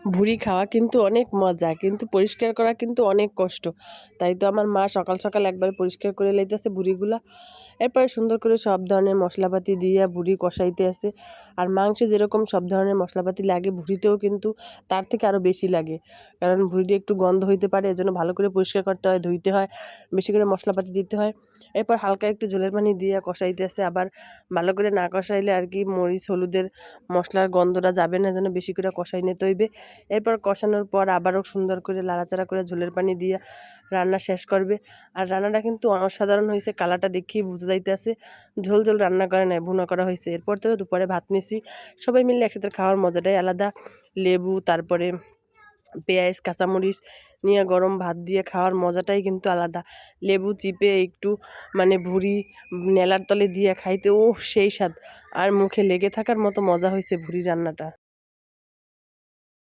ভুড়ি খাওয়া কিন্তু অনেক মজা, কিন্তু পরিষ্কার করা কিন্তু অনেক কষ্ট। তাই তো আমার মা সকাল সকাল একবার পরিষ্কার করে লইতেছে ভুড়িগুলা। এরপরে সুন্দর করে সব ধরনের মশলাপাতি দিয়ে ভুড়ি কষাইতে আছে। আর মাংসে যেরকম সব ধরনের মশলাপাতি লাগে ভুড়িতেও কিন্তু তার থেকে আরও বেশি লাগে, কারণ ভুড়িটি একটু গন্ধ হইতে পারে, এজন্য ভালো করে পরিষ্কার করতে হয়, ধুইতে হয়, বেশি করে মশলাপাতি দিতে হয়। এরপর হালকা একটু ঝোলের পানি দিয়ে কষাইতে আছে। আবার ভালো করে না কষাইলে আর কি মরিচ হলুদের মশলার গন্ধটা যাবে না, যেন বেশি করে কষাই নিতে হইবে। এরপর কষানোর পর আবারও সুন্দর করে লাড়াচাড়া করে ঝোলের পানি দিয়ে রান্না শেষ করবে। আর রান্নাটা কিন্তু অসাধারণ হয়েছে, কালারটা দেখেই বোঝা যাইতেছে ঝোল ঝোল রান্না করে নাই, ভুনা করা হয়েছে। এরপর তো দুপুরে ভাত নিছি, সবাই মিলে একসাথে খাওয়ার মজাটাই আলাদা। লেবু, তারপরে পেঁয়াজ, কাঁচামরিচ নিয়ে গরম ভাত দিয়ে খাওয়ার মজাটাই কিন্তু আলাদা। লেবু চিপে একটু মানে ভুড়ি নেলার তলে দিয়ে খাইতে ও সেই স্বাদ, আর মুখে লেগে থাকার মতো মজা হয়েছে ভুড়ি রান্নাটা।